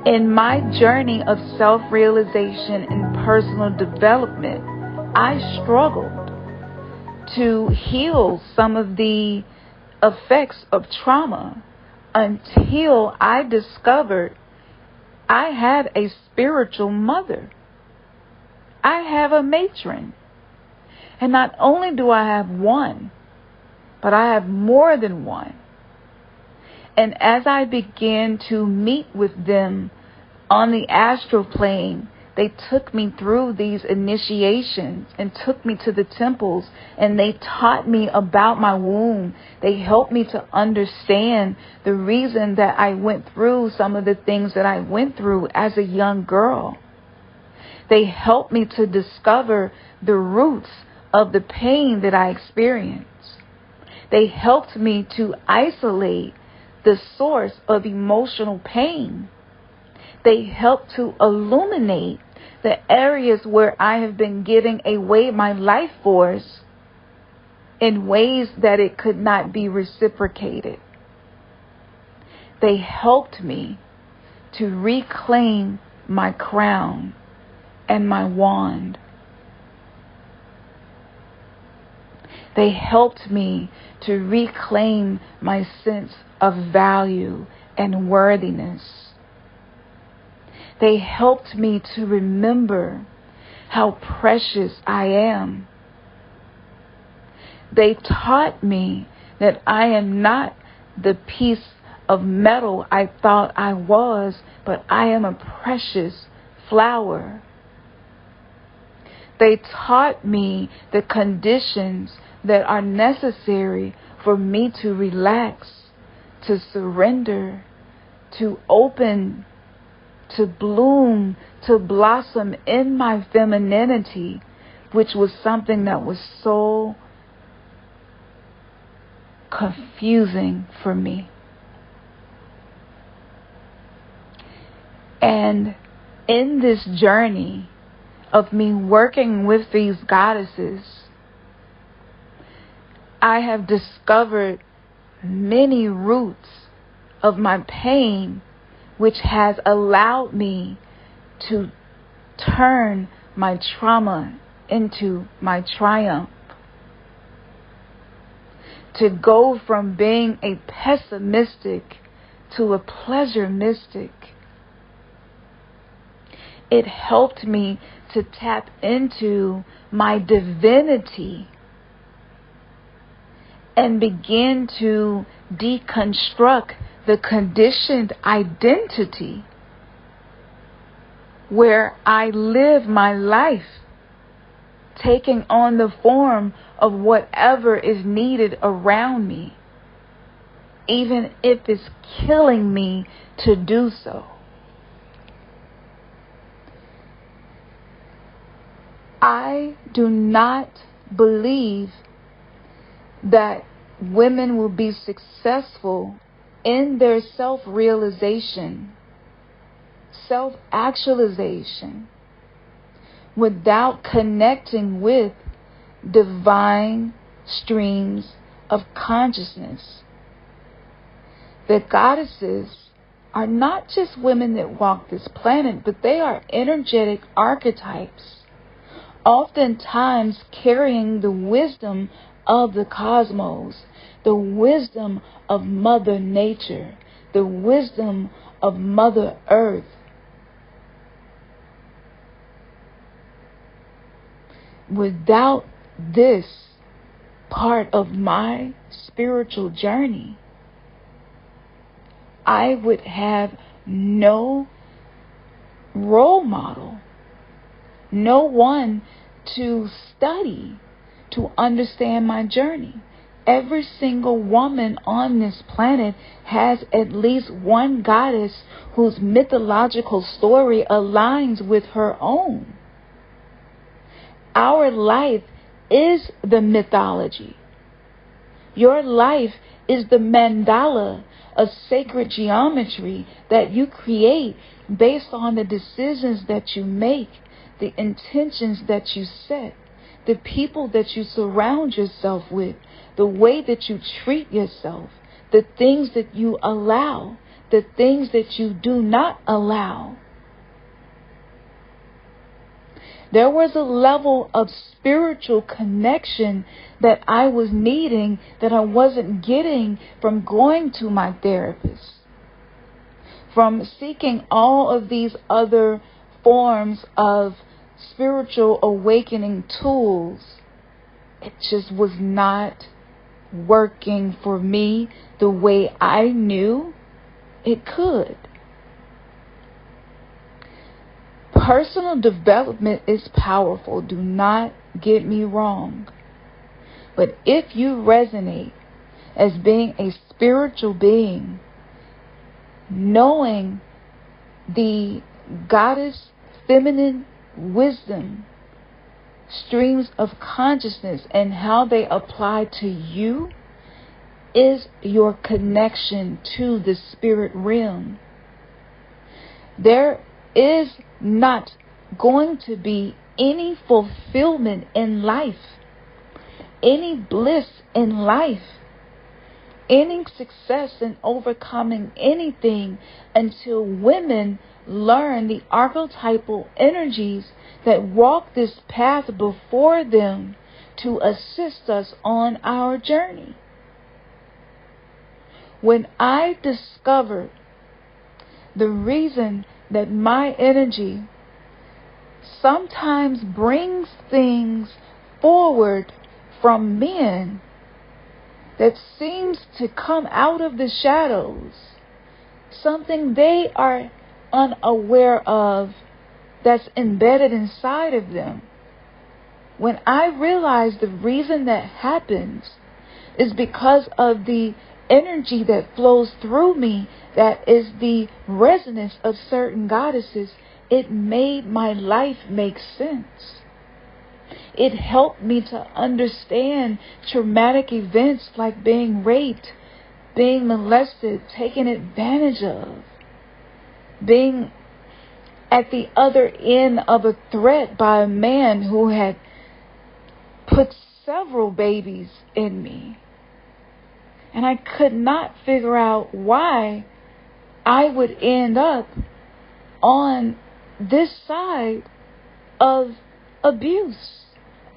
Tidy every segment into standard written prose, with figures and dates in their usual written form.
In my journey of self-realization and personal development, I struggled to heal some of the effects of trauma until I discovered I had a spiritual mother. I have a matron. And not only do I have one, but I have more than one. And as I began to meet with them on the astral plane, they took me through these initiations and took me to the temples, and they taught me about my womb. They helped me to understand the reason that I went through some of the things that I went through as a young girl. They helped me to discover the roots of the pain that I experienced. They helped me to isolate the source of emotional pain. They helped to illuminate the areas where I have been giving away my life force in ways that it could not be reciprocated. They helped me to reclaim my crown and my wand. They helped me to reclaim my sense of value and worthiness. They helped me to remember how precious I am. They taught me that I am not the piece of metal I thought I was, but I am a precious flower. They taught me the conditions that are necessary for me to relax, to surrender, to open, to bloom, to blossom in my femininity, which was something that was so confusing for me. And in this journey of me working with these goddesses, I have discovered many roots of my pain, which has allowed me to turn my trauma into my triumph. To go from being a pessimistic to a pleasure mystic. It helped me to tap into my divinity and begin to deconstruct the conditioned identity where I live my life taking on the form of whatever is needed around me, even if it's killing me to do so. I do not believe that women will be successful in their self-realization, self-actualization, without connecting with divine streams of consciousness. The goddesses are not just women that walk this planet, but they are energetic archetypes, oftentimes carrying the wisdom of the cosmos, the wisdom of Mother Nature, the wisdom of Mother Earth. Without this part of my spiritual journey, I would have no role model, no one to study, to understand my journey. Every single woman on this planet has at least one goddess whose mythological story aligns with her own. Our life is the mythology. Your life is the mandala of sacred geometry that you create based on the decisions that you make, the intentions that you set, the people that you surround yourself with, the way that you treat yourself, the things that you allow, the things that you do not allow. There was a level of spiritual connection that I was needing that I wasn't getting from going to my therapist, from seeking all of these other forms of spiritual awakening tools. It just was not working for me the way I knew it could. Personal development is powerful. Do not get me wrong. But if you resonate as being a spiritual being, knowing the goddess feminine wisdom, streams of consciousness, and how they apply to you, is your connection to the spirit realm. There is not going to be any fulfillment in life, any bliss in life, any success in overcoming anything until women learn the archetypal energies that walk this path before them to assist us on our journey. When I discovered the reason that my energy sometimes brings things forward from men that seems to come out of the shadows, something they are unaware of that's embedded inside of them. When I realized the reason that happens is because of the energy that flows through me, that is the resonance of certain goddesses, it made my life make sense. It helped me to understand traumatic events like being raped, being molested, taken advantage of, being at the other end of a threat by a man who had put several babies in me. And I could not figure out why I would end up on this side of abuse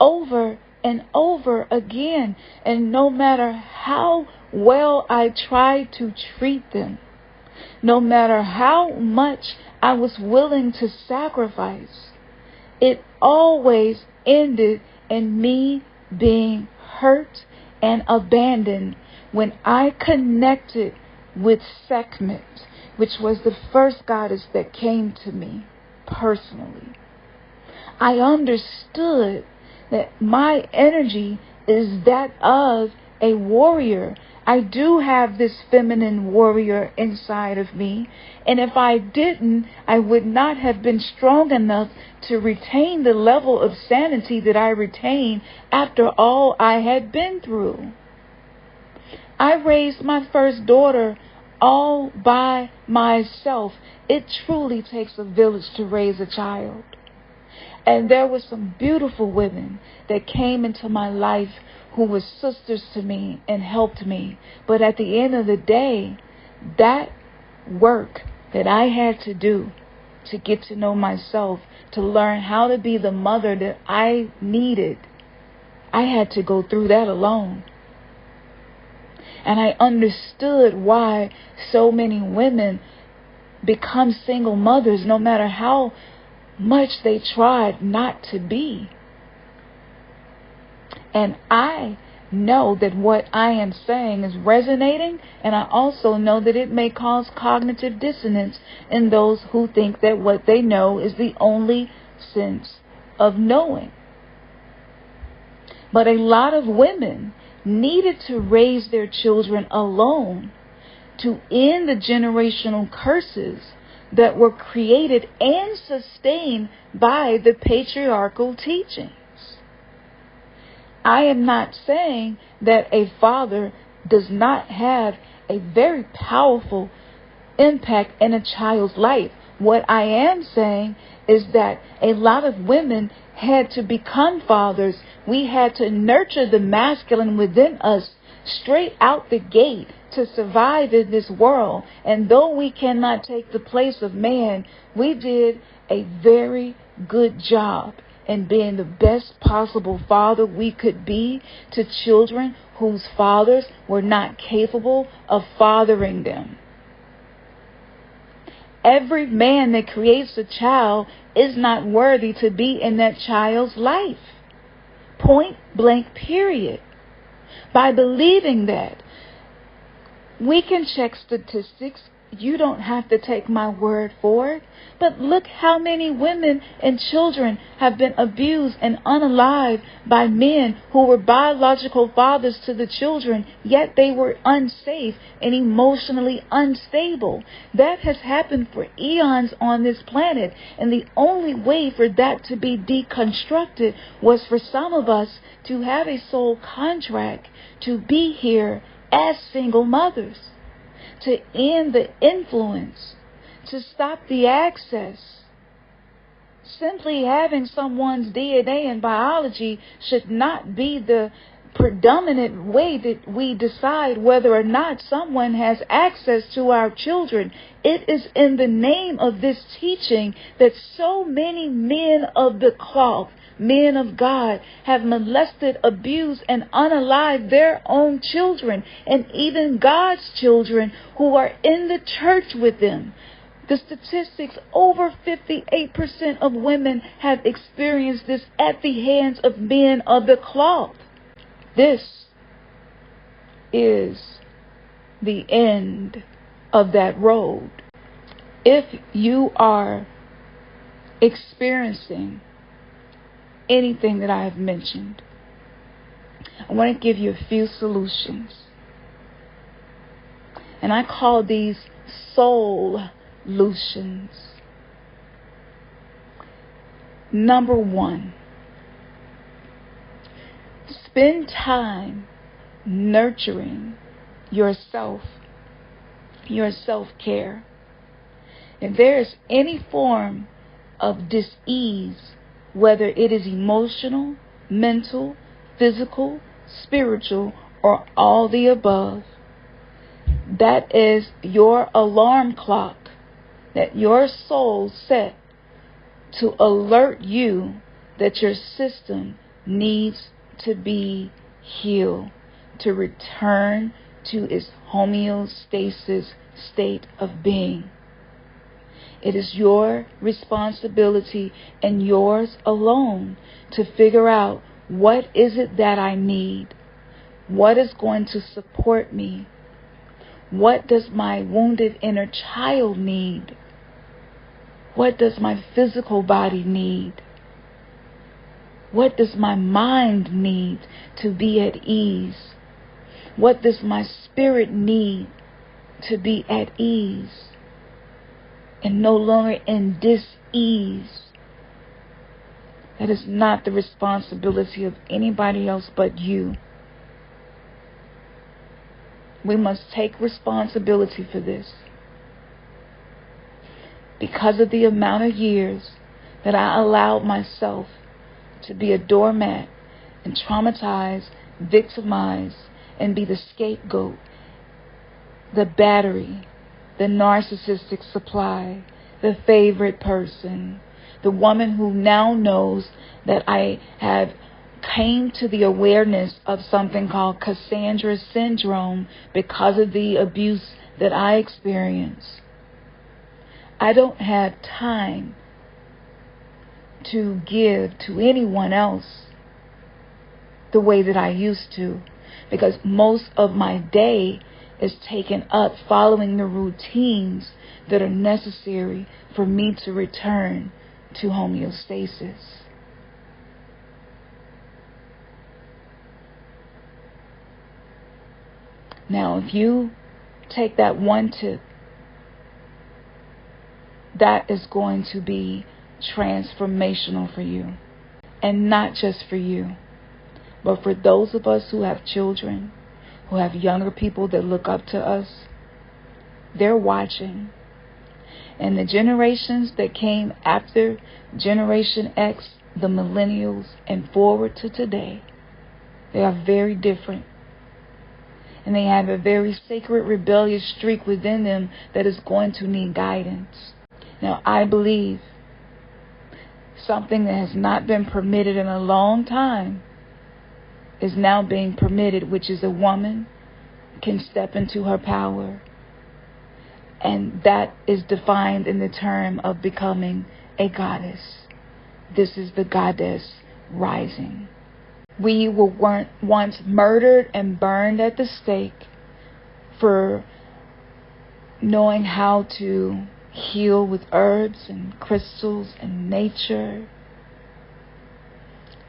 over and over again. And no matter how well I tried to treat them, no matter how much I was willing to sacrifice, it always ended in me being hurt and abandoned when I connected with Sekhmet, which was the first goddess that came to me personally. I understood that my energy is that of a warrior. I do have this feminine warrior inside of me, and if I didn't, I would not have been strong enough to retain the level of sanity that I retain after all I had been through. I raised my first daughter all by myself. It truly takes a village to raise a child. And there were some beautiful women that came into my life who were sisters to me and helped me. But at the end of the day, that work that I had to do to get to know myself, to learn how to be the mother that I needed, I had to go through that alone. And I understood why so many women become single mothers no matter how much they tried not to be. And I know that what I am saying is resonating, and I also know that it may cause cognitive dissonance in those who think that what they know is the only sense of knowing. But a lot of women needed to raise their children alone to end the generational curses that were created and sustained by the patriarchal teachings. I am not saying that a father does not have a very powerful impact in a child's life. What I am saying is that a lot of women had to become fathers. We had to nurture the masculine within us straight out the gate to survive in this world. And though we cannot take the place of man, we did a very good job in being the best possible father we could be to children whose fathers were not capable of fathering them. Every man that creates a child is not worthy to be in that child's life. Point blank, period. By believing that, we can check statistics. You don't have to take my word for it. But look how many women and children have been abused and unalived by men who were biological fathers to the children, yet they were unsafe and emotionally unstable. That has happened for eons on this planet. And the only way for that to be deconstructed was for some of us to have a soul contract to be here as single mothers, to end the influence, to stop the access. Simply having someone's DNA and biology should not be the predominant way that we decide whether or not someone has access to our children. It is in the name of this teaching that so many men of the cloth, men of God, have molested, abused, and unalived their own children, and even God's children who are in the church with them. The statistics, over 58% of women have experienced this at the hands of men of the cloth. This is the end of that road. If you are experiencing anything that I have mentioned, I want to give you a few solutions. And I call these soul-lutions. Number one, spend time nurturing yourself, your self-care. If there is any form of dis-ease, whether it is emotional, mental, physical, spiritual, or all the above, that is your alarm clock that your soul set to alert you that your system needs to be healed, to return to its homeostasis state of being. It is your responsibility and yours alone to figure out, what is it that I need? What is going to support me? What does my wounded inner child need? What does my physical body need? What does my mind need to be at ease? What does my spirit need to be at ease and no longer in dis-ease? That is not the responsibility of anybody else but you. We must take responsibility for this. Because of the amount of years that I allowed myself to be a doormat and traumatize, victimize, and be the scapegoat, the battery, the narcissistic supply, the favorite person, the woman who now knows that I have came to the awareness of something called Cassandra syndrome because of the abuse that I experienced. I don't have time to give to anyone else the way that I used to, because most of my day is taken up following the routines that are necessary for me to return to homeostasis. Now, if you take that one tip, that is going to be transformational for you. And not just for you, but for those of us who have children, who have younger people that look up to us. They're watching. And the generations that came after Generation X, the millennials, and forward to today, they are very different. And they have a very sacred, rebellious streak within them that is going to need guidance. Now, I believe something that has not been permitted in a long time is now being permitted, which is a woman can step into her power. And that is defined in the term of becoming a goddess. This is the goddess rising. We were once murdered and burned at the stake for knowing how to heal with herbs and crystals and nature.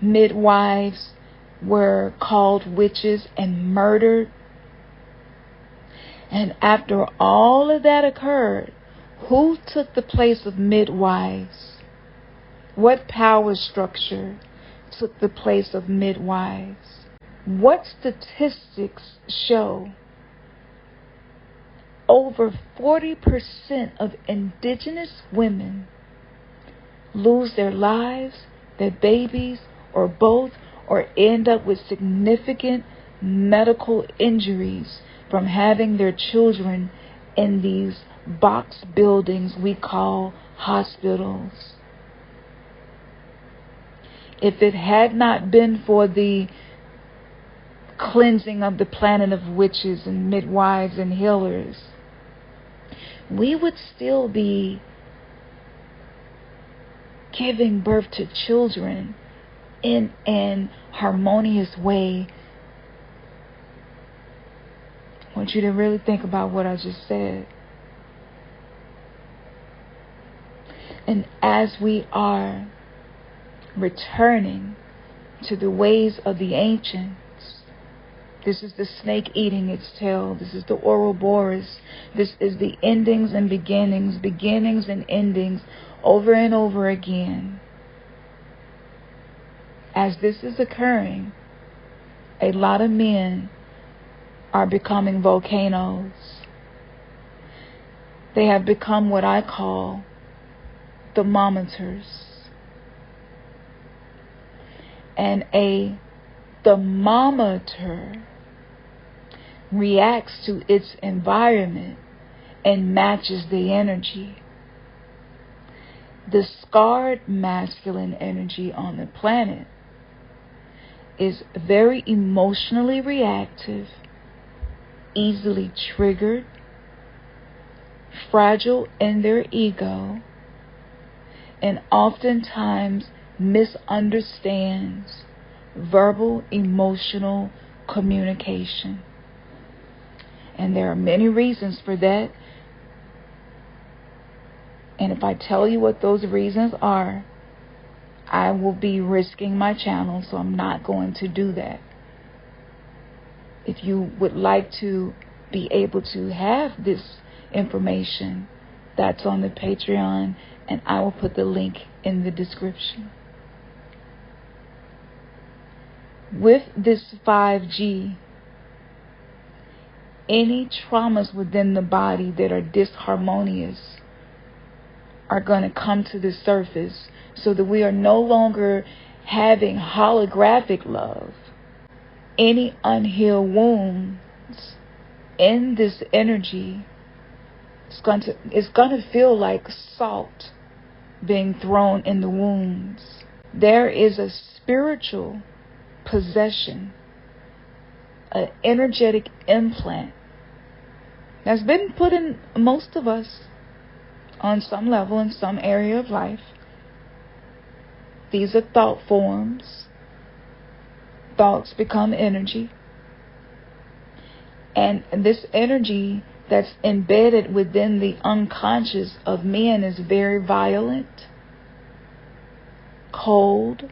Midwives were called witches and murdered. And after all of that occurred, who took the place of midwives? What power structure took the place of midwives? What statistics show over 40% of indigenous women lose their lives, their babies, or both, or end up with significant medical injuries from having their children in these box buildings we call hospitals. If it had not been for the cleansing of the planet of witches and midwives and healers, we would still be giving birth to children in an harmonious way. I want you to really think about what I just said. And as we are returning to the ways of the ancients, this is the snake eating its tail. This is the Ouroboros. This is the endings and beginnings, beginnings and endings over and over again. As this is occurring, a lot of men are becoming volcanoes. They have become what I call thermometers. And a thermometer reacts to its environment and matches the energy. The scarred masculine energy on the planet is very emotionally reactive, easily triggered, fragile in their ego, and oftentimes misunderstands verbal, emotional communication. And there are many reasons for that. And if I tell you what those reasons are, I will be risking my channel, so I'm not going to do that. If you would like to be able to have this information, that's on the Patreon, and I will put the link in the description. With this 5G, any traumas within the body that are disharmonious are going to come to the surface, so that we are no longer having holographic love. Any unhealed wounds in this energy is going to feel like salt being thrown in the wounds. There is a spiritual possession, an energetic implant that's been put in most of us on some level in some area of life. These are thought forms. Thoughts become energy. And this energy that's embedded within the unconscious of men is very violent, cold,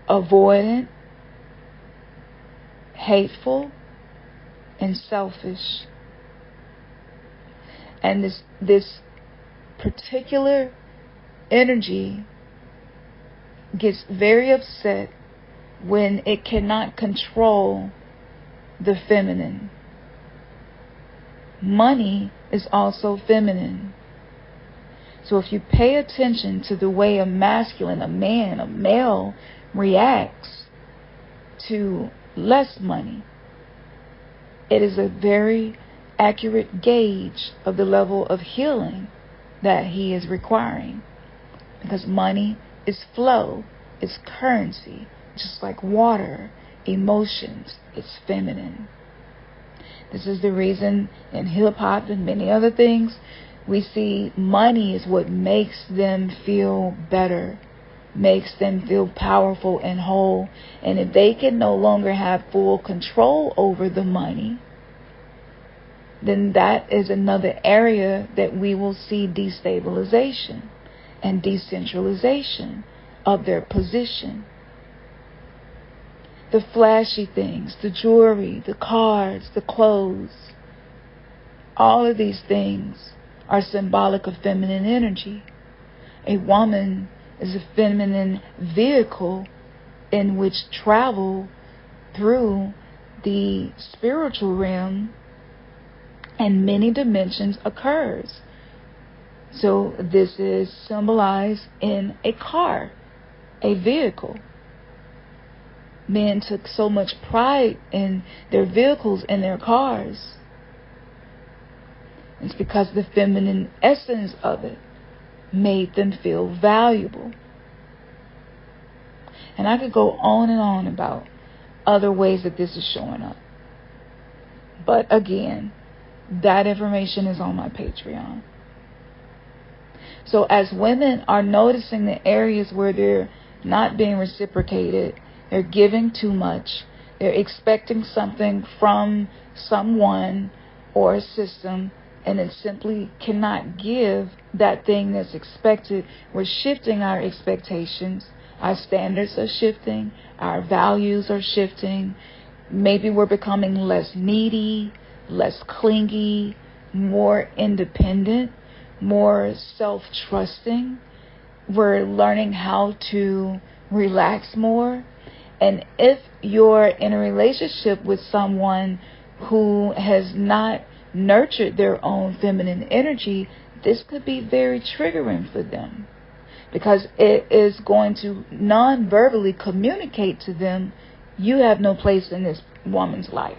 avoidant, hateful, and selfish. And this particular energy gets very upset when it cannot control the feminine. Money is also feminine. So if you pay attention to the way a masculine, a man, a male reacts to less money, it is a very accurate gauge of the level of healing that he is requiring. Because money is flow, it's currency, just like water, emotions, it's feminine. This is the reason in hip-hop and many other things, we see money is what makes them feel better, makes them feel powerful and whole. And if they can no longer have full control over the money, then that is another area that we will see destabilization and decentralization of their position. The flashy things, the jewelry, the cars, the clothes, all of these things are symbolic of feminine energy. A woman is a feminine vehicle in which travel through the spiritual realm and many dimensions occurs. So this is symbolized in a car, a vehicle. Men took so much pride in their vehicles and their cars. It's because the feminine essence of it made them feel valuable. And I could go on and on about other ways that this is showing up. But again, that information is on my Patreon. So as women are noticing the areas where they're not being reciprocated, they're giving too much, they're expecting something from someone or a system, and it simply cannot give that thing that's expected, we're shifting our expectations. Our standards are shifting. Our values are shifting. Maybe we're becoming less needy, less clingy, more independent, more self-trusting. We're learning how to relax more. And if you're in a relationship with someone who has not nurtured their own feminine energy, this could be very triggering for them, because it is going to non-verbally communicate to them, you have no place in this woman's life.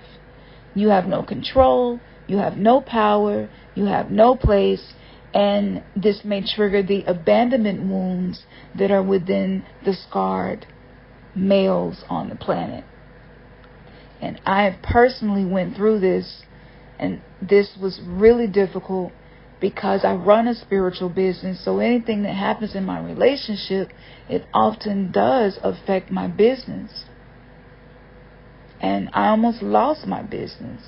You have no control, you have no power, you have no place, and this may trigger the abandonment wounds that are within the scarred males on the planet. And I have personally went through this, and this was really difficult because I run a spiritual business. So anything that happens in my relationship, it often does affect my business. And I almost lost my business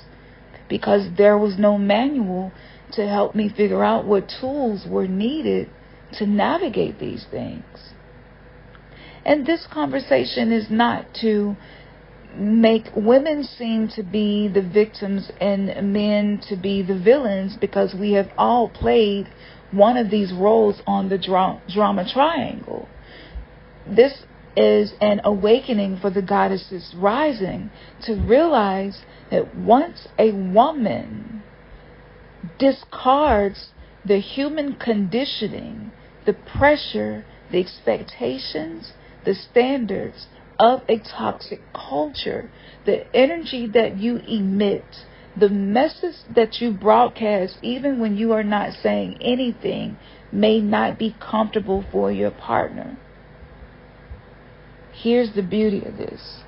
because there was no manual to help me figure out what tools were needed to navigate these things. And this conversation is not to make women seem to be the victims and men to be the villains, because we have all played one of these roles on the drama triangle. This is an awakening for the goddesses rising to realize that once a woman discards the human conditioning, the pressure, the expectations, the standards of a toxic culture, the energy that you emit, the message that you broadcast, even when you are not saying anything, may not be comfortable for your partner. Here's the beauty of this.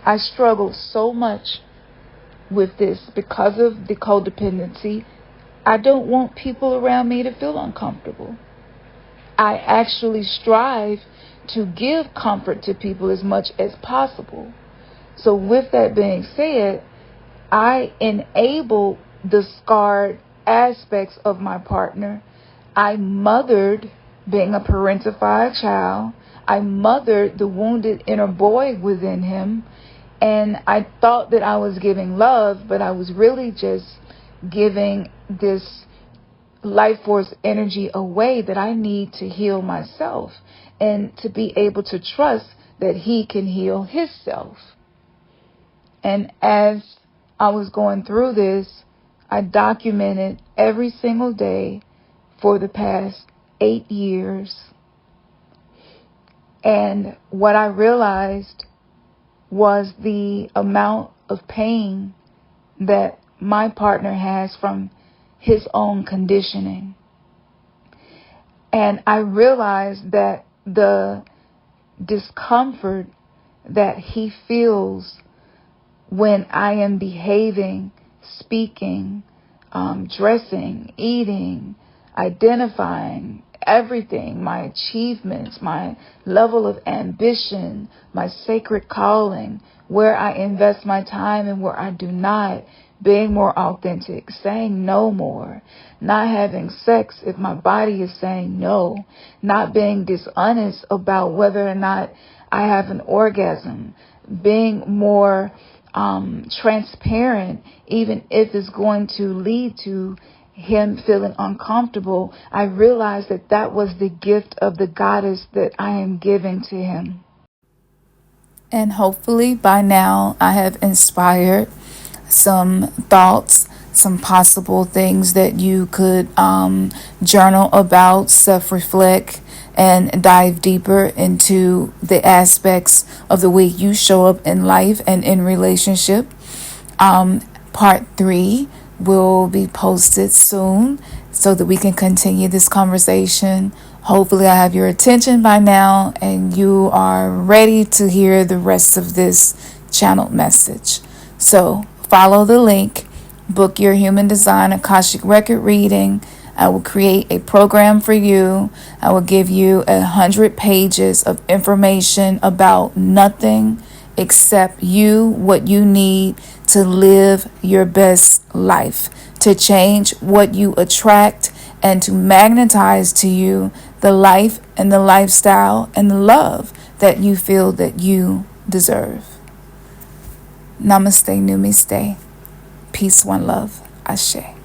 I struggled so much with this because of the codependency. I don't want people around me to feel uncomfortable. I actually strive to give comfort to people as much as possible. So with that being said, I enable the scarred aspects of my partner. I mothered being a parentified child. I mothered the wounded inner boy within him. And I thought that I was giving love, but I was really just giving this life force energy away that I need to heal myself and to be able to trust that he can heal himself. And as I was going through this, I documented every single day for the past 8 years. And what I realized was the amount of pain that my partner has from his own conditioning. And I realized that the discomfort that he feels when I am behaving, speaking, dressing, eating, identifying, everything, my achievements, my level of ambition, my sacred calling, where I invest my time and where I do not, being more authentic, saying no more, not having sex if my body is saying no, not being dishonest about whether or not I have an orgasm, being more transparent, even if it's going to lead to him feeling uncomfortable. I realized that that was the gift of the goddess that I am giving to him. And hopefully by now I have inspired some thoughts, some possible things that you could journal about, self-reflect, and dive deeper into the aspects of the way you show up in life and in relationship. Part 3 will be posted soon so that we can continue this conversation. Hopefully I have your attention by now and you are ready to hear the rest of this channeled message. So follow the link, book your Human Design Akashic Record reading. I will create a program for you. I will give you 100 pages of information about nothing except you, what you need to live your best life, to change what you attract, and to magnetize to you the life and the lifestyle and the love that you feel that you deserve. Namaste, Numiste. Peace, one love. Ashe.